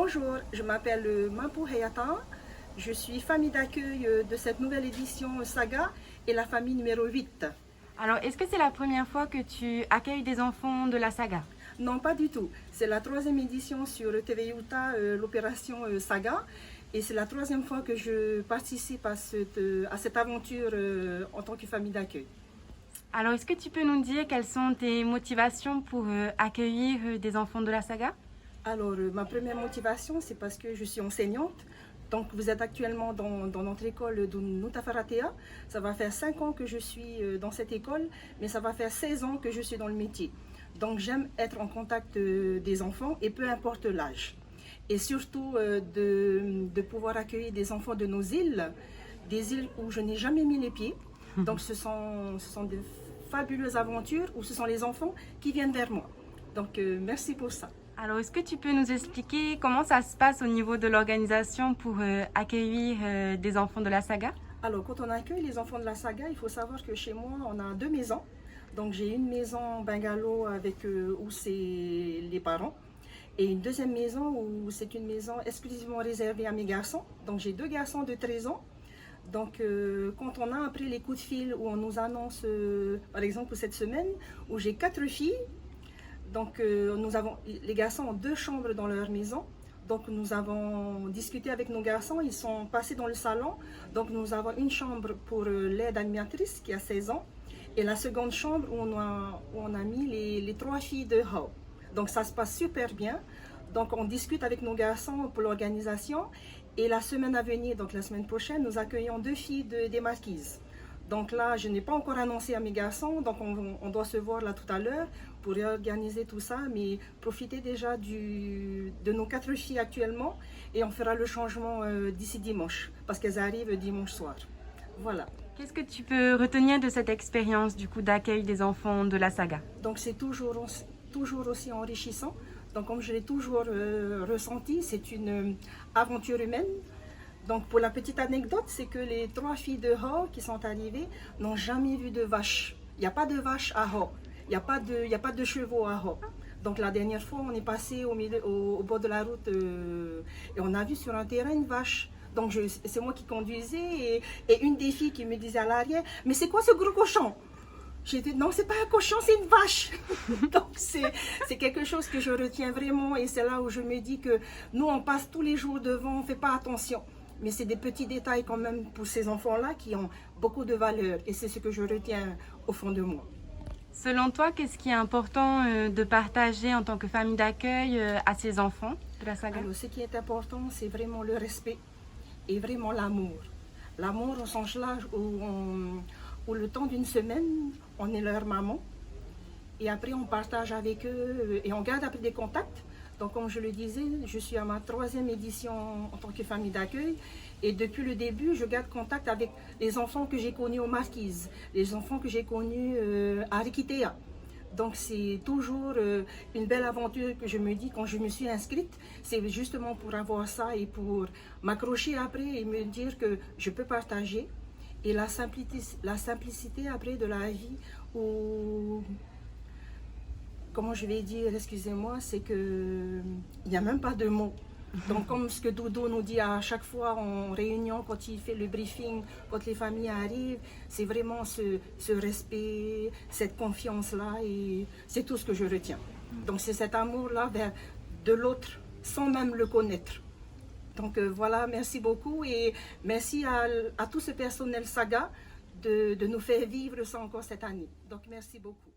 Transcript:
Bonjour, je m'appelle Mampou Hayata. Je suis famille d'accueil de cette nouvelle édition Saga et la famille numéro 8. Alors, est-ce que c'est la première fois que tu accueilles des enfants de la saga? Non, pas du tout. C'est la troisième édition sur TV Utah, l'opération Saga. Et c'est la troisième fois que je participe à cette aventure en tant que famille d'accueil. Alors, est-ce que tu peux nous dire quelles sont tes motivations pour accueillir des enfants de la saga? Alors, ma première motivation, c'est parce que je suis enseignante. Donc, vous êtes actuellement dans notre école de Nutafaratea. Ça va faire 5 ans que je suis dans cette école, mais ça va faire 16 ans que je suis dans le métier. Donc, j'aime être en contact des enfants et peu importe l'âge. Et surtout de pouvoir accueillir des enfants de nos îles, des îles où je n'ai jamais mis les pieds. Donc, ce sont de fabuleuses aventures où ce sont les enfants qui viennent vers moi. Donc, merci pour ça. Alors, est-ce que tu peux nous expliquer comment ça se passe au niveau de l'organisation pour accueillir des enfants de la saga? Alors, quand on accueille les enfants de la saga, il faut savoir que chez moi, on a 2 maisons. Donc, j'ai une maison bungalow où c'est les parents. Et une deuxième maison où c'est une maison exclusivement réservée à mes garçons. Donc, j'ai 2 garçons de 13 ans. Donc, quand on a après les coups de fil où on nous annonce, par exemple cette semaine, où j'ai 4 filles, donc les garçons ont 2 chambres dans leur maison. Donc nous avons discuté avec nos garçons, ils sont passés dans le salon. Donc nous avons une chambre pour l'aide animatrice qui a 16 ans. Et la seconde chambre où on a mis les 3 filles de Ho. Donc ça se passe super bien. Donc on discute avec nos garçons pour l'organisation. Et la semaine à venir, donc la semaine prochaine, nous accueillons 2 filles des Marquises. Donc là, je n'ai pas encore annoncé à mes garçons, donc on doit se voir là tout à l'heure pour réorganiser tout ça, mais profitez déjà de nos 4 filles actuellement et on fera le changement d'ici dimanche, parce qu'elles arrivent dimanche soir. Voilà. Qu'est-ce que tu peux retenir de cette expérience du coup d'accueil des enfants de la saga? Donc c'est toujours aussi enrichissant. Donc comme je l'ai toujours ressenti, c'est une aventure humaine. Donc pour la petite anecdote, c'est que les 3 filles de Ho qui sont arrivées n'ont jamais vu de vache. Il n'y a pas de vache à Ho. Il n'y a pas de chevaux à Ho. Donc la dernière fois, on est passé au bord de la route et on a vu sur un terrain une vache. Donc c'est moi qui conduisais et une des filles qui me disait à l'arrière, mais c'est quoi ce gros cochon? J'ai dit non, c'est pas un cochon, c'est une vache. Donc c'est quelque chose que je retiens vraiment et c'est là où je me dis que nous on passe tous les jours devant, on ne fait pas attention. Mais c'est des petits détails quand même pour ces enfants-là qui ont beaucoup de valeur et c'est ce que je retiens au fond de moi. Selon toi, qu'est-ce qui est important de partager en tant que famille d'accueil à ces enfants de la saga? Alors, ce qui est important, c'est vraiment le respect et vraiment l'amour. L'amour au sens large où le temps d'une semaine, on est leur maman et après on partage avec eux et on garde après des contacts. Donc comme je le disais, je suis à ma 3e édition en tant que famille d'accueil et depuis le début, je garde contact avec les enfants que j'ai connus aux Marquises, les enfants que j'ai connus à Rikitea. Donc c'est toujours une belle aventure que je me dis quand je me suis inscrite, c'est justement pour avoir ça et pour m'accrocher après et me dire que je peux partager. Et la simplicité après de la vie où... Comment je vais dire, excusez-moi, c'est qu'il n'y a même pas de mots. Donc comme ce que Dodo nous dit à chaque fois en réunion, quand il fait le briefing, quand les familles arrivent, c'est vraiment ce respect, cette confiance-là et c'est tout ce que je retiens. Donc c'est cet amour-là de l'autre sans même le connaître. Donc voilà, merci beaucoup et merci à tout ce personnel Saga de nous faire vivre ça encore cette année. Donc merci beaucoup.